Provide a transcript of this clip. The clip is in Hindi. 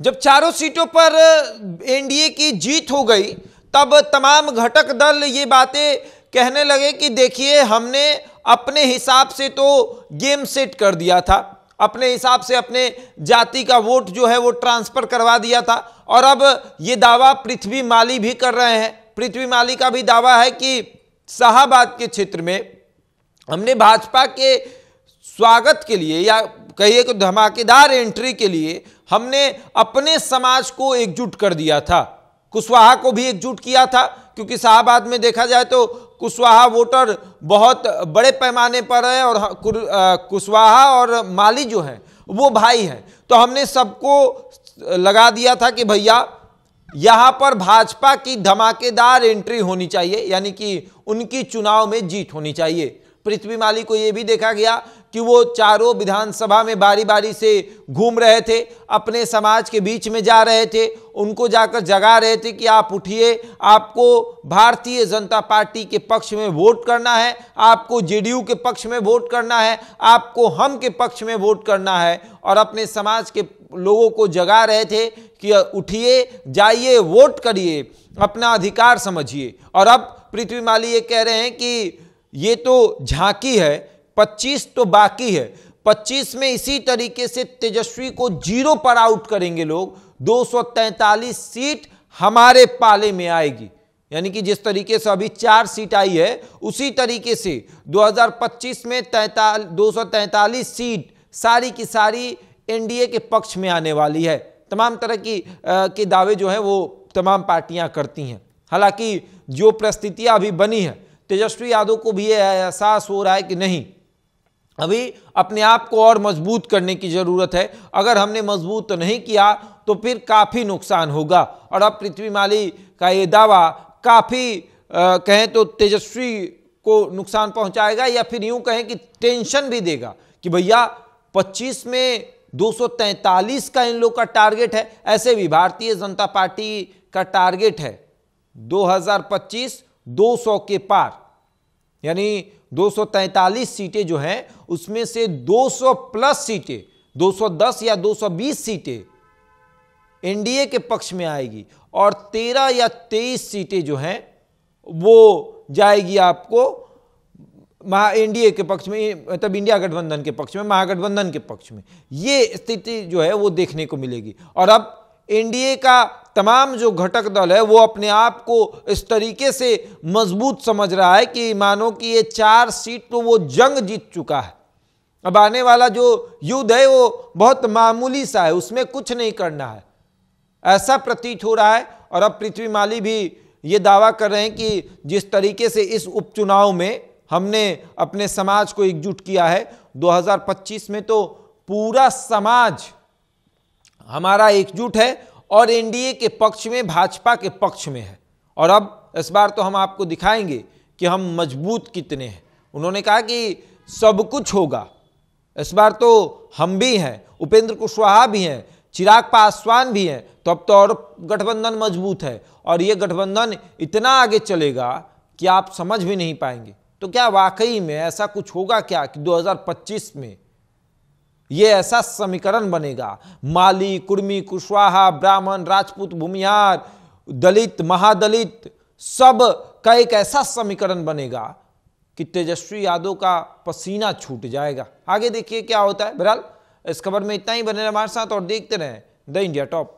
जब चारों सीटों पर एनडीए की जीत हो गई, तब तमाम घटक दल ये बातें कहने लगे कि देखिए, हमने अपने हिसाब से तो गेम सेट कर दिया था, अपने हिसाब से अपने जाति का वोट जो है वो ट्रांसफर करवा दिया था। और अब ये दावा पृथ्वी माली भी कर रहे हैं। पृथ्वी माली का भी दावा है कि शाहाबाद के क्षेत्र में हमने भाजपा के स्वागत के लिए, या कहिए कि धमाकेदार एंट्री के लिए, हमने अपने समाज को एकजुट कर दिया था। कुशवाहा को भी एकजुट किया था, क्योंकि शाहाबाद में देखा जाए तो कुशवाहा वोटर बहुत बड़े पैमाने पर है और कुशवाहा और माली जो है वो भाई हैं। तो हमने सबको लगा दिया था कि भैया यहां पर भाजपा की धमाकेदार एंट्री होनी चाहिए, यानी कि उनकी चुनाव में जीत होनी चाहिए। पृथ्वी माली को यह भी देखा गया कि वो चारों विधानसभा में बारी बारी से घूम रहे थे, अपने समाज के बीच में जा रहे थे, उनको जाकर जगा रहे थे कि आप उठिए, आपको भारतीय जनता पार्टी के पक्ष में वोट करना है, आपको जेडीयू के पक्ष में वोट करना है, आपको हम के पक्ष में वोट करना है। और अपने समाज के लोगों को जगा रहे थे कि उठिए, जाइए, वोट करिए, अपना अधिकार समझिए। और अब पृथ्वी माली ये कह रहे हैं कि ये तो झांकी है, 25 तो बाकी है, 25 में इसी तरीके से तेजस्वी को 0 पर आउट करेंगे लोग, 243 सीट हमारे पाले में आएगी। यानी कि जिस तरीके से अभी 4 सीट आई है, उसी तरीके से 2025 में 243 सीट सारी की सारी एनडीए के पक्ष में आने वाली है। तमाम तरह के दावे जो है वो तमाम पार्टियां करती हैं। हालांकि जो परिस्थितियां अभी बनी है, तेजस्वी यादव को भी यह एहसास हो रहा है कि नहीं, अभी अपने आप को और मजबूत करने की जरूरत है। अगर हमने मजबूत नहीं किया तो फिर काफी नुकसान होगा। और अब पृथ्वी माली का ये दावा काफी कहें तो तेजस्वी को नुकसान पहुंचाएगा, या फिर यूं कहें कि टेंशन भी देगा कि भैया 25 में 243 का इन लोग का टारगेट है। ऐसे भी भारतीय जनता पार्टी का टारगेट है 2025 200 के पार, यानी 243 सीटें जो हैं उसमें से 200 प्लस सीटें, 210 या 220 सीटें एनडीए के पक्ष में आएगी, और 13 या 23 सीटें जो हैं वो जाएगी आपको एनडीए के पक्ष में, मतलब इंडिया गठबंधन के पक्ष में, महागठबंधन के पक्ष में। ये स्थिति जो है वो देखने को मिलेगी। और अब एनडीए का तमाम जो घटक दल है वो अपने आप को इस तरीके से मजबूत समझ रहा है कि मानो कि ये 4 सीट तो वो जंग जीत चुका है। अब आने वाला जो युद्ध है वो बहुत मामूली सा है, उसमें कुछ नहीं करना है, ऐसा प्रतीत हो रहा है। और अब पृथ्वी माली भी ये दावा कर रहे हैं कि जिस तरीके से इस उपचुनाव में हमने अपने समाज को एकजुट किया है, 2025 में तो पूरा समाज हमारा एकजुट है और एनडीए के पक्ष में, भाजपा के पक्ष में है। और अब इस बार तो हम आपको दिखाएंगे कि हम मजबूत कितने हैं। उन्होंने कहा कि सब कुछ होगा, इस बार तो हम भी हैं, उपेंद्र कुशवाहा भी हैं, चिराग पासवान भी हैं, तो अब तो और गठबंधन मजबूत है। और ये गठबंधन इतना आगे चलेगा कि आप समझ भी नहीं पाएंगे। तो क्या वाकई में ऐसा कुछ होगा क्या कि 2025 में ये ऐसा समीकरण बनेगा, माली, कुर्मी, कुशवाहा, ब्राह्मण, राजपूत, भूमिहार, दलित, महादलित, सब का एक ऐसा समीकरण बनेगा कि तेजस्वी यादव का पसीना छूट जाएगा। आगे देखिए क्या होता है। बहरहाल इस खबर में इतना ही, बने रहे हमारे साथ और देखते रहें द इंडिया टॉप।